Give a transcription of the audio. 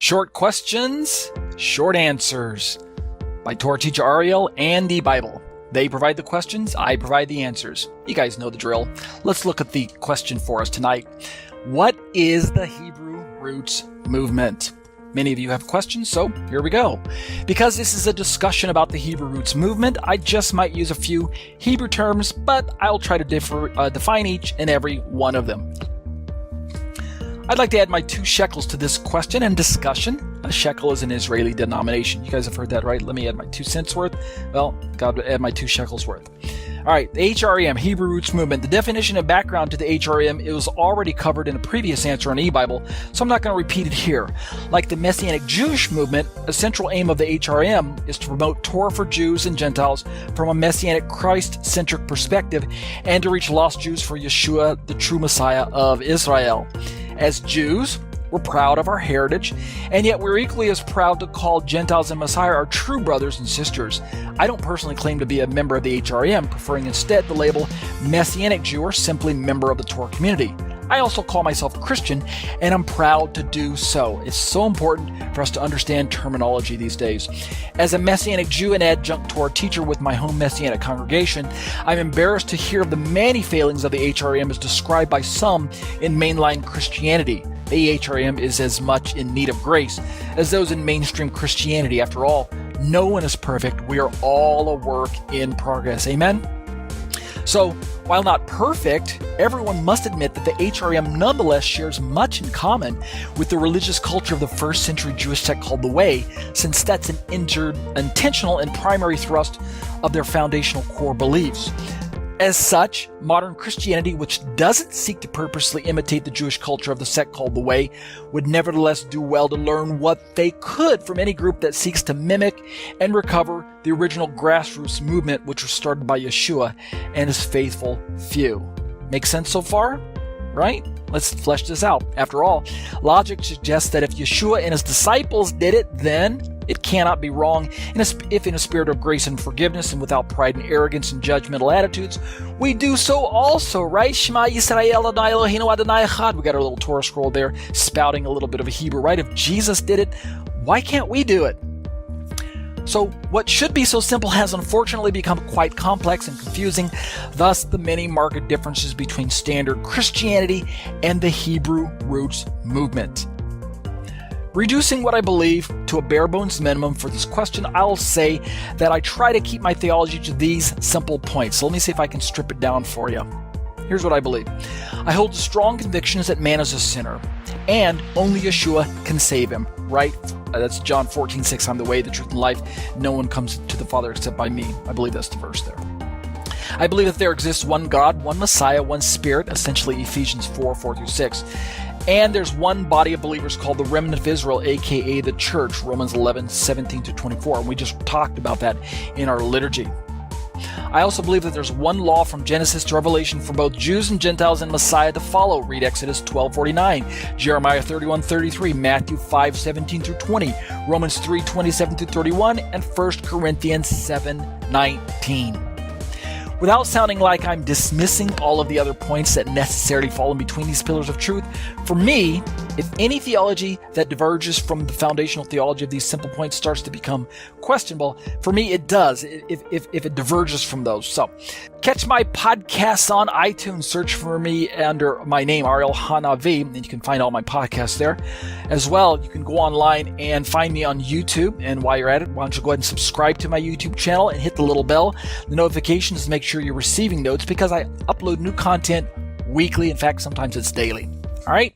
Short questions, short answers by Torah Teacher Ariel and the Bible. They provide the questions, I provide the answers. You guys know the drill. Let's look at the question for us tonight. What is the Hebrew Roots Movement? Many of you have questions, so here we go. Because this is a discussion about the Hebrew Roots Movement, I just might use a few Hebrew terms, but I'll try to define each and every one of them. I'd like to add my 2 shekels to this question and discussion. A shekel is an Israeli denomination. You guys have heard that, right? Let me add my 2 cents worth. Well, got to add my 2 shekels worth. All right, the HRM, Hebrew Roots Movement. The definition and background to the HRM, it was already covered in a previous answer on e-Bible, so I'm not going to repeat it here. Like the Messianic Jewish Movement, a central aim of the HRM is to promote Torah for Jews and Gentiles from a Messianic Christ-centric perspective and to reach lost Jews for Yeshua, the true Messiah of Israel. As Jews, we're proud of our heritage, and yet we're equally as proud to call Gentiles and Messiah our true brothers and sisters. I don't personally claim to be a member of the HRM, preferring instead the label Messianic Jew or simply member of the Torah Community. I also call myself Christian, and I'm proud to do so. It's so important for us to understand terminology these days. As a Messianic Jew and adjunct Torah teacher with my home Messianic congregation, I'm embarrassed to hear of the many failings of the HRM as described by some in mainline Christianity. The HRM is as much in need of grace as those in mainstream Christianity. After all, no one is perfect. We are all a work in progress. Amen? So, while not perfect, everyone must admit that the HRM nonetheless shares much in common with the religious culture of the first century Jewish sect called the Way, since that's an intentional and primary thrust of their foundational core beliefs. As such, modern Christianity, which doesn't seek to purposely imitate the Jewish culture of the sect called the Way, would nevertheless do well to learn what they could from any group that seeks to mimic and recover the original grassroots movement which was started by Yeshua and his faithful few. Make sense so far? Right? Let's flesh this out. After all, logic suggests that if Yeshua and his disciples did it, then it cannot be wrong if in a spirit of grace and forgiveness and without pride and arrogance and judgmental attitudes, we do so also, right? Shema Yisrael Adonai Eloheinu Adonai Echad. We got our little Torah scroll there spouting a little bit of a Hebrew, right? If Jesus did it, why can't we do it? So what should be so simple has unfortunately become quite complex and confusing, thus the many marked differences between standard Christianity and the Hebrew Roots Movement. Reducing what I believe to a bare bones minimum for this question, I'll say that I try to keep my theology to these simple points. So let me see if I can strip it down for you. Here's what I believe. I hold strong convictions that man is a sinner, and only Yeshua can save him, right? That's John 14:6. I'm the way, the truth, and life. No one comes to the Father except by me. I believe that's the verse there. I believe that there exists one God, one Messiah, one Spirit, essentially Ephesians 4:4-6. And there's one body of believers called the remnant of Israel, aka the church, Romans 11:17-24. And we just talked about that in our liturgy. I also believe that there's one law from Genesis to Revelation for both Jews and Gentiles and Messiah to follow. Read Exodus 12:49, Jeremiah 31:33, Matthew 5:17-20, Romans 3:27-31, and 1 Corinthians 7:19. Without sounding like I'm dismissing all of the other points that necessarily fall in between these pillars of truth, for me, if any theology that diverges from the foundational theology of these simple points starts to become questionable, for me it does, if it diverges from those. So, catch my podcasts on iTunes, search for me under my name, Ariel HaNaviy, and you can find all my podcasts there. As well, you can go online and find me on YouTube, and while you're at it, why don't you go ahead and subscribe to my YouTube channel and hit the little bell, the notifications, to make sure you're receiving notes, because I upload new content weekly. In fact, sometimes it's daily. All right?